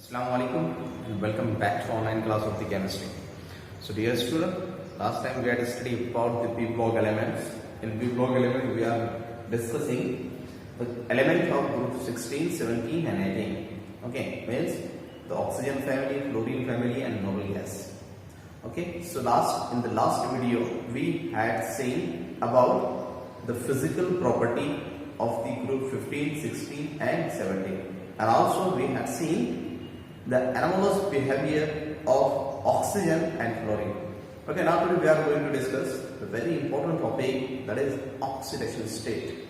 Assalamu alaikum and welcome back to online class of the chemistry. So dear student, last time we had studied about the p block elements. In p block element we are discussing the element of group 16, 17 and 18. Okay, means the oxygen family, fluorine family and noble gas. Okay, so in the last video we had seen about the physical property of the group 15, 16 and 17. And also we had seen the anomalous behavior of oxygen and fluorine. Okay, now today we are going to discuss a very important topic, that is oxidation state.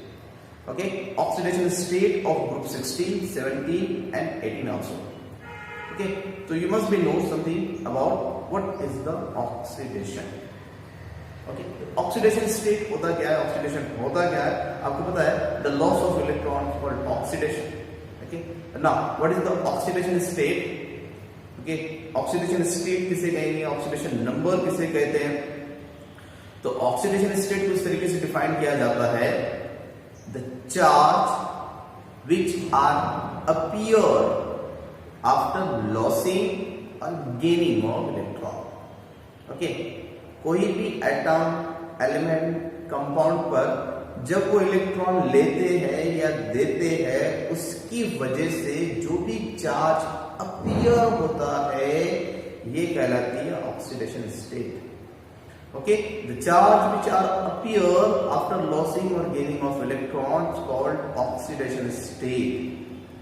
Okay, oxidation state of group 16, 17 and 18 also. Okay, so you must be know something about what is the oxidation. Okay, oxidation state होता क्या है, oxidation होता क्या है, आपको पता है, the loss of electrons called oxidation. Okay, now what is the oxidation state? Okay, oxidation state किसे कहेंगे, oxidation number किसे कहते हैं? तो oxidation state को इस तरीके से डिफाइन किया जाता है, the charge which are appear after losing or gaining of electron. Okay, कोई भी एटम, एलिमेंट, कंपाउंड पर जब वो इलेक्ट्रॉन लेते हैं या देते हैं, उसकी वजह से जो भी चार्ज अपीयर होता है ये कहलाती है oxidation state. Okay, the charge which are appear after losing और gaining of electrons called oxidation state.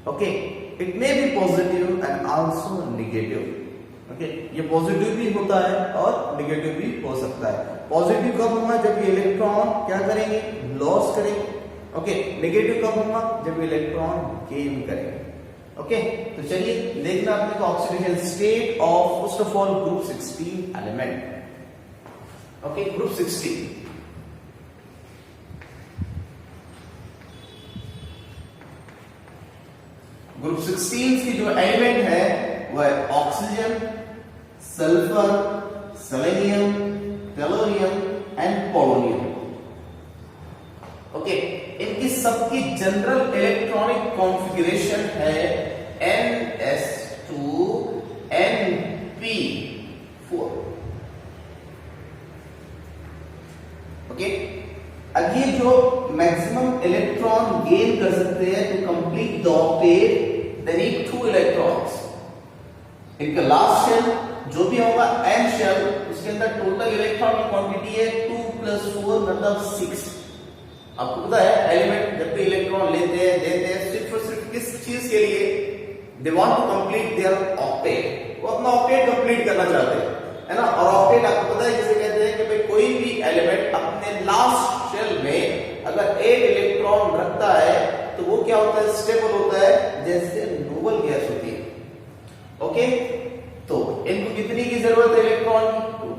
Okay, it may be positive and also negative. Okay, ये पॉजिटिव भी होता है और नेगेटिव भी हो सकता है. पॉजिटिव कब होगा, जब ये इलेक्ट्रॉन क्या करेंगे, लॉस करेंगे. ओके, नेगेटिव कब होगा, जब इलेक्ट्रॉन गेन करेंगे. ओके, तो चलिए देखना अपने को oxidation state of first of all group 16 element. Okay, group 16. Group 16 की जो एलिमेंट है वह है oxygen, sulphur, selenium, tellurium and polonium. Okay, इनकी सबकी जनरल इलेक्ट्रॉनिक कॉन्फ़िगरेशन है NS2 NP4. ओके, अब ये जो मैक्सिमम इलेक्ट्रॉन गेन कर सकते हैं to complete the octet they need 2 electrons. इनका लास्ट शेल जो भी होगा n शेल, उसके अंदर टोटल इलेक्ट्रॉन की क्वांटिटी है 2 + 4 मतलब 6. आपको पता है एलिमेंट जब भी इलेक्ट्रॉन लेते हैं देते हैं सिर्फ और सिर्फ किस चीज के लिए, they want to complete their octet. वो अपना ऑक्टेट कंप्लीट करना चाहते हैं, है ना. और ऑक्टेट आपको पता है किसे कहते हैं कि भाई कोई भी एलिमेंट अपने लास्ट शेल में अगर 8 इलेक्ट्रॉन रखता है तो वो क्या होता है, स्टेबल होता है, जैसे नोबल गैस होती है. ओके, तो इनको कितनी की जरूरत है इलेक्ट्रॉन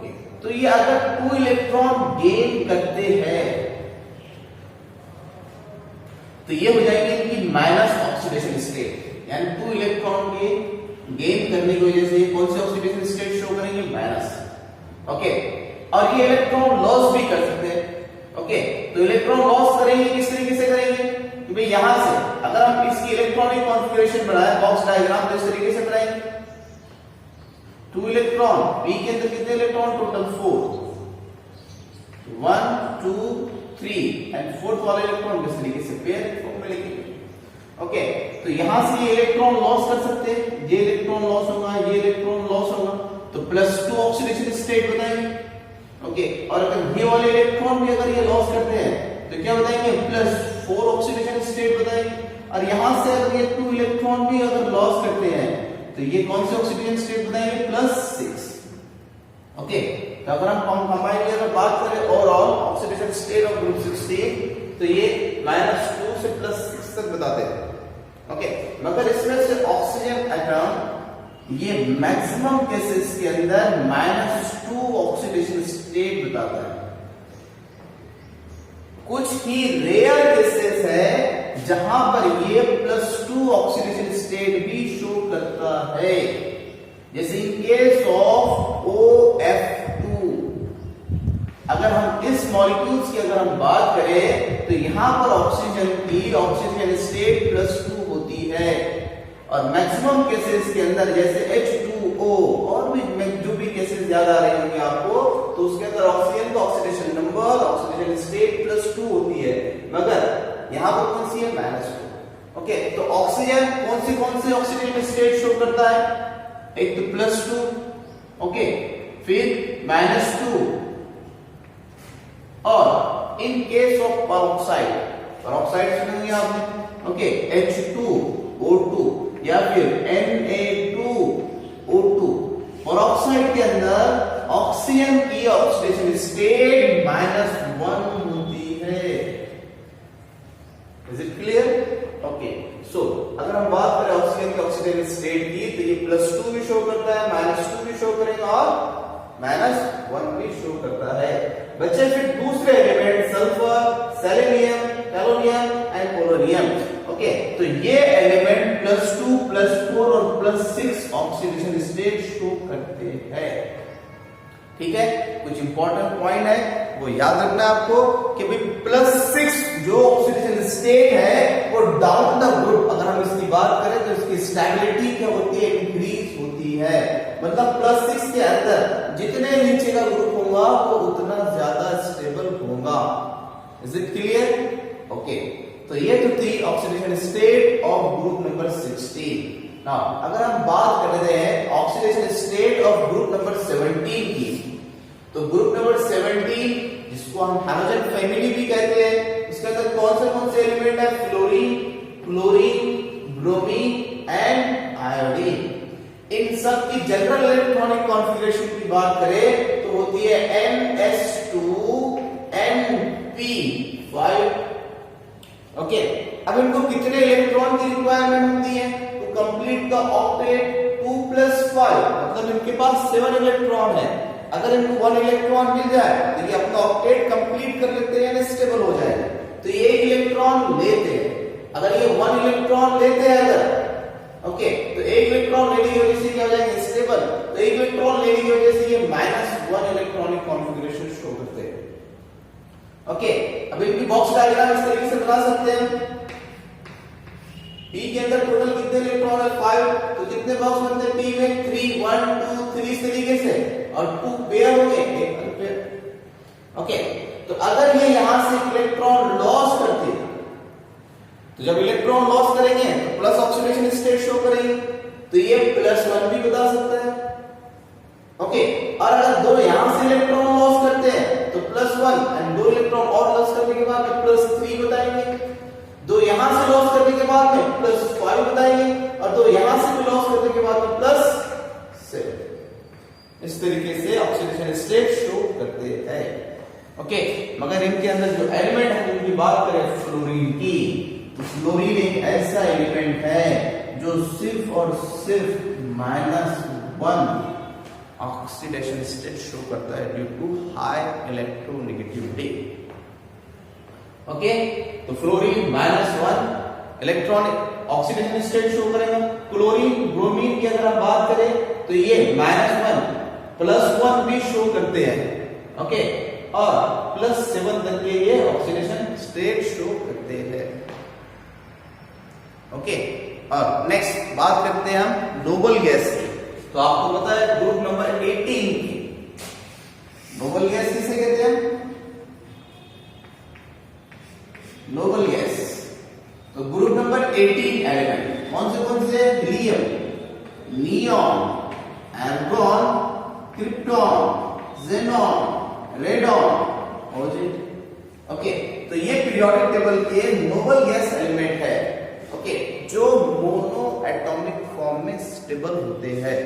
की, तो ये अगर 2 इलेक्ट्रॉन गेन करते हैं तो ये हो जाएगी इनकी माइनस ऑक्सीडेशन स्टेट. यानी 2 इलेक्ट्रॉन के गेन करने की वजह से कौन से ऑक्सीडेशन स्टेट शो करेंगे, माइनस. ओके, और ये इलेक्ट्रॉन लॉस भी कर सकते हैं. ओके, तो इलेक्ट्रॉन लॉस करेंगे किस तरीके से करेंगे कि भाई यहां से अगर हम इसकी इलेक्ट्रॉनिक कॉन्फ़िगरेशन बनाए बॉक्स डायग्राम तो इस तरीके से बनाएंगे. 2 इलेक्ट्रॉन, p के अंदर कितने इलेक्ट्रॉन, टोटल 4, 1 2 3 एंड फोर्थ वाला इलेक्ट्रॉन किस तरीके से पेयर फॉर्म में लिखेंगे. ओके, तो यहां से ये इलेक्ट्रॉन लॉस कर सकते हैं, ये इलेक्ट्रॉन लॉस होगा, ये इलेक्ट्रॉन लॉस होगा, तो +2 ऑक्सीडेशन स्टेट बताएंगे. ओके, और अगर ये वाले इलेक्ट्रॉन भी अगर ये लॉस करते हैं तो क्या बताएंगे, +4 ऑक्सीडेशन स्टेट बताएंगे. और यहां से अगर ये 2 इलेक्ट्रॉन भी अगर लॉस करते हैं तो ये कौन से ऑक्सीडेशन स्टेट बताएंगे, +6. ओके, तो अगर हम कंबाइन अगर बात करें overall oxidation state of group 16 तो ये -2 से +6 तक बताते हैं. ओके, मगर इसमें से ऑक्सीजन एटम ये मैक्सिमम केसेस के अंदर -2 ऑक्सीडेशन स्टेट बताता है. कुछ ही रेयर केसेस है जहां पर ये +2 ऑक्सीडेशन स्टेट भी शो करता है, जैसे इन केस ऑफ OF2. अगर हम इस मॉलिक्यूल्स की अगर हम बात करें तो यहां पर ऑक्सीजन की ऑक्सीजन स्टेट +2 होती है और मैक्सिमम केसेस के अंदर जैसे H2O और भी जो भी केसेस याद आ रहे होंगे आपको, तो उसके अंदर ऑक्सीजन का ऑक्सीडेशन नंबर, ऑक्सीडेशन स्टेट +2 होती है, मगर यहाँ पर कौन सी है -2। ओके, तो ऑक्सीजन कौन से ऑक्सीडेशन स्टेट शो करता है, एक तो +2, ओके, फिर -2, और in case of peroxide, peroxide सुने होंगे आपने, ओके, H2O2 या फिर Na2O2, पेरोक्साइड के अंदर ऑक्सीजन की ऑक्सीडेशन स्टेट -1 होती है। Is it clear? ओके, सो अगर हम बात करें ऑक्सीजन की ऑक्सीडेशन स्टेट की, तो ये +2 भी शो करता है, -2 भी शो करेगा और -1 भी शो करता है। बच्चे फिर दूसरे element sulphur, selenium, polonium and polonium, okay, तो ये एलिमेंट +2, +4 और +6 ऑक्सीडेशन स्टेट शो करते हैं। ठीक है, कुछ इंपॉर्टेंट पॉइंट है वो याद रखना आपको कि भाई +6 जो ऑक्सीडेशन स्टेट है वो डाउन द ग्रुप, अगर हम इसकी बात करें तो इसकी स्टेबिलिटी क्या होती है, इंक्रीज होती है। मतलब +6 के अंदर जितने नीचे का ग्रुप होगा वो उतना ज्यादा स्टेबल होगा। Is it clear? ओके, तो ये तो थी oxidation state of group number 16। Now अगर हम बात कर रहे हैं oxidation state of group number 17 की, तो ग्रुप नंबर 17 जिसको हम हैलोजन फैमिली भी कहते हैं, इसके अंदर कौन से एलिमेंट है, fluorine, chlorine, bromine and iodine. इन सब की जनरल इलेक्ट्रॉनिक कॉन्फ़िगरेशन की बात करें तो होती है NS2 NP5। ओके, अब इनको कितने इलेक्ट्रॉन की रिक्वायरमेंट होती है, तो कंप्लीट द ऑक्टेट 2 + 5, मतलब इनके पास 7 इलेक्ट्रॉन है। अगर इनको 1 इलेक्ट्रॉन मिल जाए तो ये अपना ऑक्टेट कंप्लीट कर लेते हैं, स्टेबल हो जाएगा। तो ये 1 इलेक्ट्रॉन लेते हैं, अगर ये 1 इलेक्ट्रॉन लेते हैं अगर, ओके, तो 1 इलेक्ट्रॉन लेने की वजह से क्या हो जाएंगे, स्टेबल। तो 1 इलेक्ट्रॉन लेने की वजह से ये -1 इलेक्ट्रॉनिक कॉन्फ़िगरेशन शो करते हैं। ओके, अब इनकी बॉक्स डायग्राम इस तरीके से बना सकते हैं। P के अंदर टोटल कितने इलेक्ट्रॉन है, 5, तो कितने बॉक्स बनते हैं P में, 3, 1 2 3 इस तरीके से, और 2 पेयर होंगे, एक अनपेयर। ओके, तो अगर ये यहां से इलेक्ट्रॉन लॉस करते हैं, तो जब इलेक्ट्रॉन लॉस करेंगे तो प्लस ऑक्सीडेशन स्टेट शो करेंगे, तो ये +1 भी बता सकता है। ओके, और अगर दो यहां से इलेक्ट्रॉन लॉस करते हैं तो +1 एंड 2 इलेक्ट्रॉन और लॉस करने के बाद में +3 बताएंगे, दो यहां से लॉस करने के बाद में +5 बताएंगे, और दो यहां से भी लॉस करने के बाद में +7। इस तरीके से ऑक्सीडेशन स्टेट शो करते हैं। ओके, मगर इनके अंदर जो एलिमेंट है उनकी बात करें फ्लोरीन की, तो फ्लोरीन एक ऐसा एलिमेंट है जो सिर्फ और सिर्फ -1 ऑक्सीडेशन स्टेट शो करता है due to high electronegativity. Okay, तो fluorine -1 electron oxidation state show करेगा। क्लोरीन, ब्रोमीन की अगर हम बात करें तो ये -1 +1 भी शो करते हैं। ओके, और +7 तक के ये ऑक्सीडेशन स्टेट शो करते हैं। ओके, और नेक्स्ट बात करते हैं हम नोबल गैस की। तो आपको पता है ग्रुप नंबर 18 की नोबल गैस किसे कहते हैं, नोबल गैस। तो ग्रुप नंबर 18 एलिमेंट कौन से helium, neon, argon, krypton, xenon, radon, oxygen. Okay, तो ये पीरियोडिक टेबल के नोबल गैस एलिमेंट है, ओके, जो मोनो एटॉमिक फॉर्म में स्टेबल होते हैं।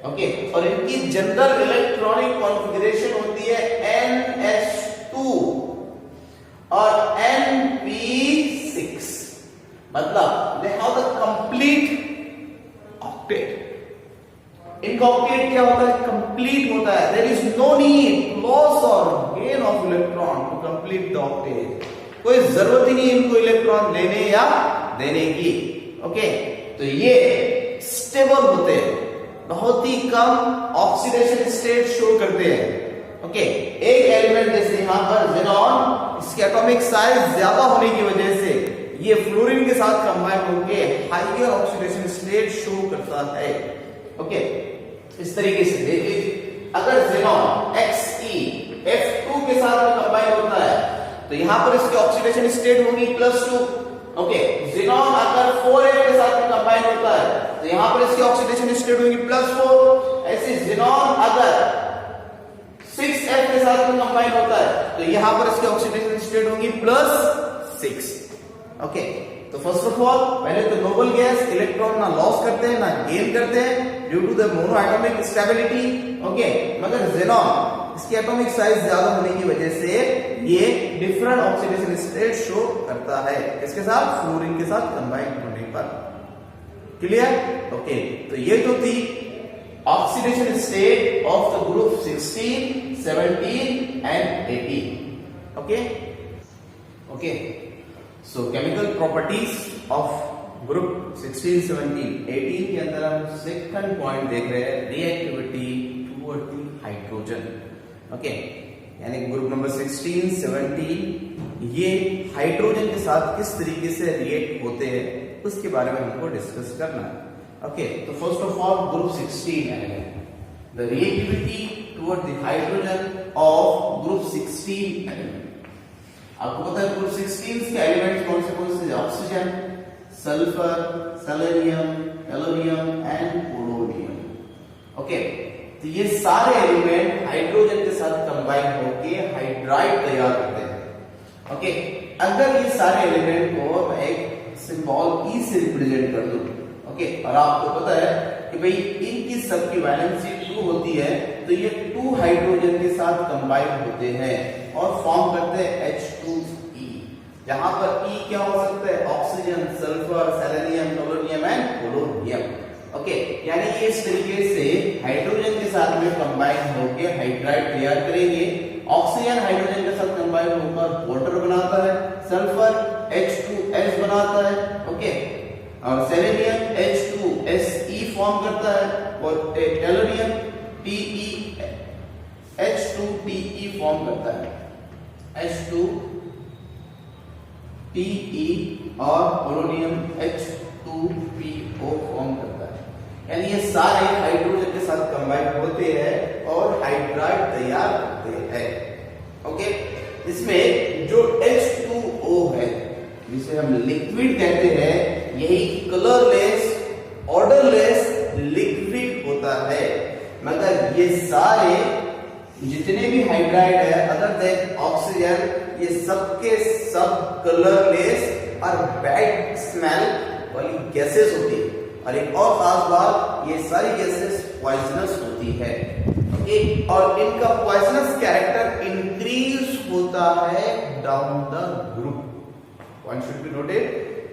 ओके, और इनकी जनरल इलेक्ट्रॉनिक कॉन्फ़िगरेशन होती है NS2 और NP6, मतलब they have the complete octet. इनका ऑक्टेट क्या होता है, कंप्लीट होता है। There is no need loss और gain of electron to complete the octet. कोई जरूरत ही नहीं इनको इलेक्ट्रॉन लेने या देने की। ओके, तो ये स्टेबल होते हैं, बहुत ही कम ऑक्सीडेशन स्टेट शो करते हैं। ओके, एक एलिमेंट जैसे यहां पर ज़ेनॉन, इसके एटॉमिक साइज ज्यादा होने की वजह से ये फ्लोरीन के साथ कंबाइन होकर हाईयर ऑक्सीडेशन स्टेट होता है। ओके, इस तरीके से देखिए, अगर xenon Fe F2 के साथ में कंबाइन होता है तो यहां पर इसकी ऑक्सीडेशन स्टेट होगी +2। ओके, xenon अगर 4F के साथ में कंबाइन होता है तो यहां पर इसकी ऑक्सीडेशन स्टेट होगी +4। ऐसे xenon अगर 6F के साथ में कंबाइन होता है तो यहां पर इसकी ऑक्सीडेशन स्टेट होगी +6। ओके, तो फर्स्ट ऑफ ऑल पहले तो नोबल गैस इलेक्ट्रॉन ना लॉस करते हैं ना गेन करते हैं due to the mono atomic stability. Okay, मगर xenon इसकी एटॉमिक साइज ज्यादा होने की वजह से ये डिफरेंट ऑक्सीडेशन स्टेट शो करता है। किसके साथ? फ्लोरीन के साथ कंबाइन होने पर। क्लियर? ओके, तो ये तो थी oxidation state of the group 16, 17 and 18। Okay okay, so chemical properties of group 16, 17, 18 के अंदर हम सेकंड पॉइंट देख रहे हैं, reactivity toward the hydrogen. Okay, यानी ग्रुप नंबर 16, 17 ये हाइड्रोजन के साथ किस तरीके से रिएक्ट होते हैं उसके बारे में हमको डिस्कस करना है। ओके, तो first of all group 16 the reactivity toward the hydrogen of group 16 element. आपको पता है ग्रुप 16 के एलिमेंट्स कौन से? Oxygen, sulphur, selenium, aluminium and polonium. Okay, तो ये सारे एलिमेंट हाइड्रोजन के साथ कंबाइन होके हाइड्राइड तैयार करते हैं। ओके, अगर ये सारे एलिमेंट को मैं एक सिंबल E से रिप्रेजेंट कर दूं, ओके, और आपको पता है कि भाई इनकी सबकी वैलेंसी 2 होती है, तो ये 2 हाइड्रोजन के साथ कंबाइन होते हैं और फॉर्म करते हैं H2E, जहां पर E क्या हो सकता है? Oxygen, sulphur, selenium, polonium and polonium. Okay, यानी ये इस तरीके से हाइड्रोजन के साथ में कंबाइन होकर हाइड्राइड तैयार करेंगे। ऑक्सीजन हाइड्रोजन के साथ कंबाइन होकर वाटर बनाता है, सल्फर H2S बनाता है, ओके, और सेलेनियम H2SE फॉर्म करता है और एल्यूमिनियम H2TE फॉर्म करता है, H2TE, और पोलोनियम H2PO फॉर्म करता है। यानी ये सारे हाइड्रोजन के साथ कंबाइन होते हैं और हाइड्राइड तैयार करते हैं। ओके, इसमें जो H2O है जिसे हम लिक्विड कहते हैं, यही कलरलेस, ऑर्डरलेस लिक्विड होता है। मगर ये सारे जितने भी हाइड्राइड है अदर देन ऑक्सीजन, ये सबके सब कलरलेस और बैड स्मेल वाली गैसेस होती है। और एक और खास बात, ये सारी गैसेस पॉइजनस होती है। ओके, और इनका पॉइजनस कैरेक्टर इंक्रीज होता है down the group. One should be noted,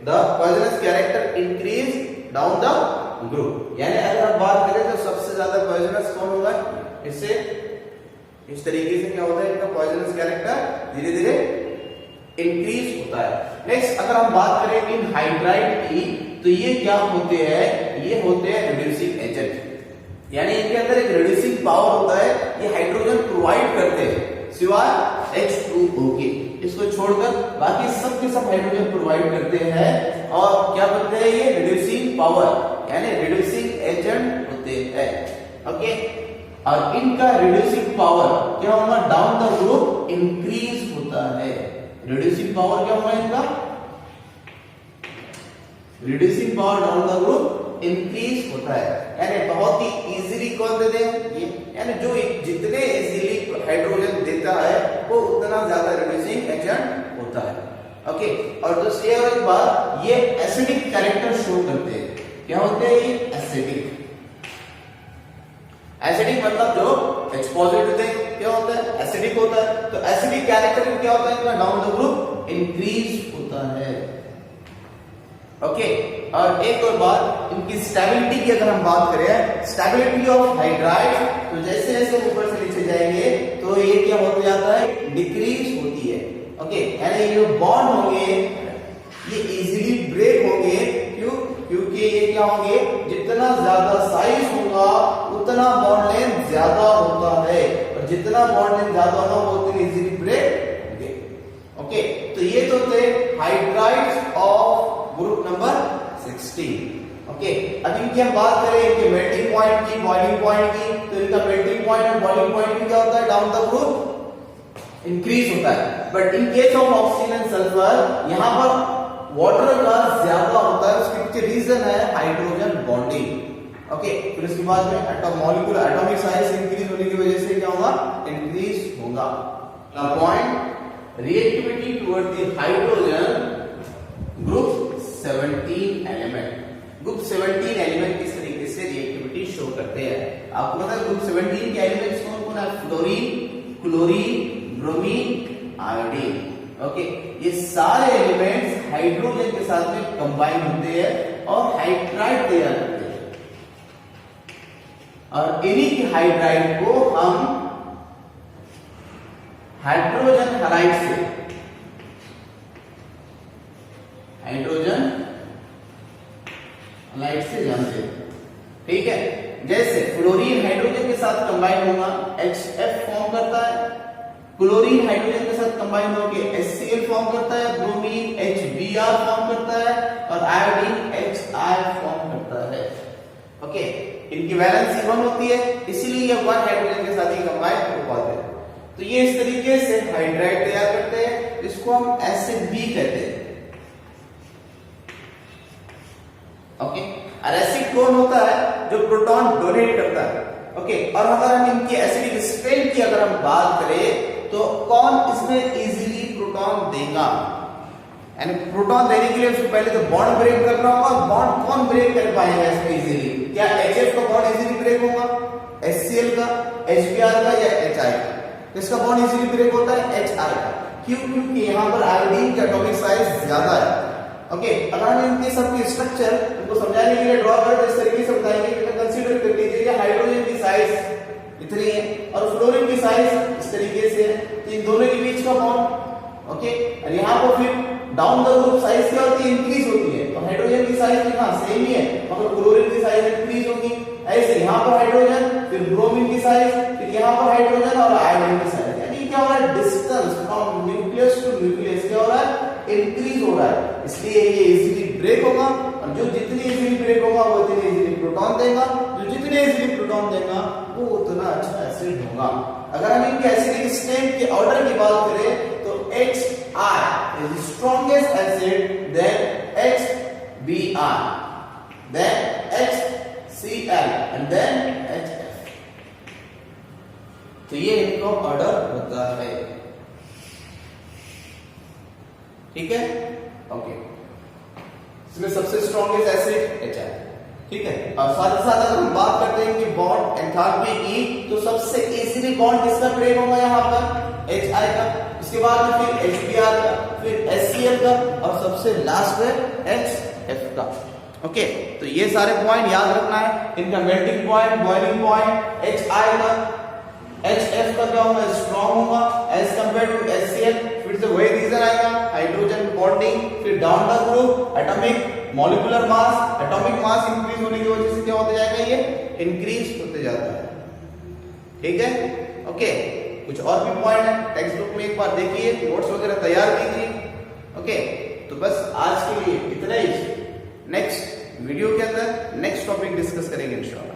the poisonous character increase down the group. यानी अगर हम बात करें तो सबसे ज्यादा पॉइजनस कौन होगा? इससे इस तरीके से क्या होता है, इनका पॉइजनस कैरेक्टर धीरे धीरे इंक्रीज होता है। नेक्स्ट, अगर हम बात करें इन हाइड्राइड की, तो ये क्या होते हैं? ये होते हैं रिड्यूसिंग एजेंट, यानी इनके अंदर एक रिड्यूसिंग पावर होता है। ये हाइड्रोजन प्रोवाइड करते हैं सिवाय H2O के, इसको छोड़कर बाकी सब के सब हाइड्रोजन प्रोवाइड करते हैं। और क्या बनते हैं? ये रिड्यूसिंग पावर यानी रिड्यूसिंग एजेंट होते हैं। ओके, और इनका रिड्यूसिंग पावर क्या होगा? डाउन द ग्रुप इंक्रीज होता है। रिड्यूसिंग पावर क्या होगा इनका? Reducing power down the group increase होता है। यानी बहुत ही इजीली कौन दे दे ये, यानी जो जितने इजीली हाइड्रोजन देता है वो उतना ज्यादा रिड्यूसिंग एजेंट होता है। ओके, और दूसरी और एक बात, ये एसिडिक कैरेक्टर शो करते हैं। क्या होते हैं ये? एसिडिक। एसिडिक मतलब जो H पॉजिटिव थे क्या होता है? एसिडिक होता है। तो एसिडिक कैरेक्टर क्या होता है इनका? डाउन द ग्रुप इंक्रीज होता है। ओके, और एक और बात, इनकी स्टेबिलिटी की अगर हम बात करें, स्टेबिलिटी ऑफ हाइड्राइड, तो जैसे जैसे ऊपर से नीचे जाएंगे तो ये क्या होता जाता है? डिक्रीज होती है। ओके, यानी ये बॉन्ड होंगे ये इजीली ब्रेक होंगे। क्यों? क्योंकि ये क्या होंगे? जितना ज्यादा साइज होगा उतना बॉन्ड लेंथ ज्यादा होता है, और जितना बॉन्ड लेंथ ज्यादा होगा वो उतनी इजीली ब्रेक होंगे। ओके, तो ये तो थे hydrides of group number 16। Okay, अब इनकी हम बात करें इनके मेल्टिंग पॉइंट की, बॉइलिंग पॉइंट की, तो इनका मेल्टिंग पॉइंट और बॉइलिंग पॉइंट में क्या होता है, डाउन द ग्रुप इंक्रीज होता है। But in case of oxygen and sulphur यहां पर वाटर का ज्यादा होता है, उसके पीछे रीजन है हाइड्रोजन बॉन्डिंग। ओके, फिर उसके बाद में मॉलिक्यूलर एटॉमिक साइज इंक्रीज होने की वजह से क्या होगा, इंक्रीज होगा। The point reactivity toward the hydrogen group 17 element. Group 17 element किस तरीके से रिएक्टिविटी शो करते हैं, आपको पता है ग्रुप 17 के एलिमेंट्स कौन कौन है, fluorine, chlorine, bromine, iodine. Okay, ये सारे एलिमेंट्स हाइड्रोजन के साथ में कंबाइन होते हैं और हाइड्राइड तैयार करते हैं, और इन्हीं की हाइड्राइड को हम हाइड्रोजन हैलाइड से जानते हैं। ठीक है, जैसे फ्लोरीन हाइड्रोजन के साथ कंबाइन होगा HF फॉर्म करता है, क्लोरीन हाइड्रोजन के साथ कंबाइन होकर HCl फॉर्म करता है, ब्रोमीन HBr फॉर्म करता है, और आयोडीन HI फॉर्म करता है। ओके, इनकी वैलेंसी 1 होती है, इसीलिए ये 1 हाइड्रोजन के साथ ही कंबाइन हो पाते हैं। तो ये इस तरीके से हाइड्राइड तैयार करते हैं, इसको हम एसिड भी कहते हैं। ओके, और एसिड कौन होता है, जो प्रोटॉन डोनेट करता है। ओके, और अगर हम इनकी एसिडिक स्ट्रेंथ की अगर हम बात करें तो कौन इसमें इजीली प्रोटॉन देगा, यानी प्रोटॉन देने के लिए उसको पहले तो बॉन्ड ब्रेक करना होगा। बॉन्ड कौन ब्रेक कर पाएगा इसमें इजीली, क्या HF का बॉन्ड इजीली ब्रेक होगा, HCl का, HBr का, या HI का? इसका बॉन्ड इजीली ब्रेक होता है HI का। क्यों? क्योंकि यहाँ पर आयोडीन का एटॉमिक साइज ज्यादा है। ओके, अगर हम इनके सबके स्ट्रक्चर उनको समझाने के लिए ड्रॉ करें, इस तरीके से बताएंगे कि कंसीडर कर लीजिए हाइड्रोजन की साइज इतनी है और फ्लोरीन की साइज इस तरीके से है, तो इन दोनों के बीच का बॉन्ड। ओके, और यहाँ पर फिर डाउन द ग्रुप साइज क्या होती है, इंक्रीज होती है। तो हाइड्रोजन की साइज भी हाँ सेम ही है, मगर क्लोरीन की साइज इंक्रीज होगी। ऐसे यहाँ पर हाइड्रोजन, फिर ब्रोमीन की साइज, फिर यहाँ पर हाइड्रोजन और आयोडीन की साइज, यानी क्या हो रहा है, distance from nucleus to nucleus क्या हो रहा है, इंक्रीज हो रहा है। इसलिए ये इजीली ब्रेक होगा, और जो जितनी इजीली ब्रेक होगा वो उतनी इजीली प्रोटॉन देगा, जो जितने इजीली प्रोटॉन देगा वो उतना अच्छा एसिड होगा। अगर हम इनके एसिडिक स्ट्रेंथ के ऑर्डर की बात करें तो HI is the strongest acid, then HBr, then HCl and then HF। तो ये इनका ऑर्डर होता है। ठीक है, ओके, इसमें सबसे स्ट्रॉन्गेस्ट एसिड HI। ठीक है, और साथ ही साथ अगर हम बात करते हैं कि बॉन्ड एंथैल्पी की, तो सबसे इजीली बॉन्ड किसका ब्रेक होगा, यहाँ पर HI का, उसके बाद में फिर HBr का, फिर HCl का, और सबसे लास्ट में HF का। ओके, तो ये सारे पॉइंट याद रखना है। इनका melting point, boiling point, HI का, HF का क्या होगा, स्ट्रॉन्ग होगा एज कंपेयर टू HCl। फिर से वही रीजन आएगा, हाइड्रोजन बॉन्डिंग, फिर down the group, atomic molecular mass, atomic mass increase होने की वजह से क्या होता जाएगा, ये इंक्रीज होते जाता है। ठीक है, ओके, कुछ और भी पॉइंट है टेक्स्ट बुक में एक बार देखिए, नोट्स वगैरह तैयार कीजिए। ओके, तो बस आज के लिए इतना ही। नेक्स्ट वीडियो के अंदर नेक्स्ट टॉपिक डिस्कस करेंगे इंशाल्लाह।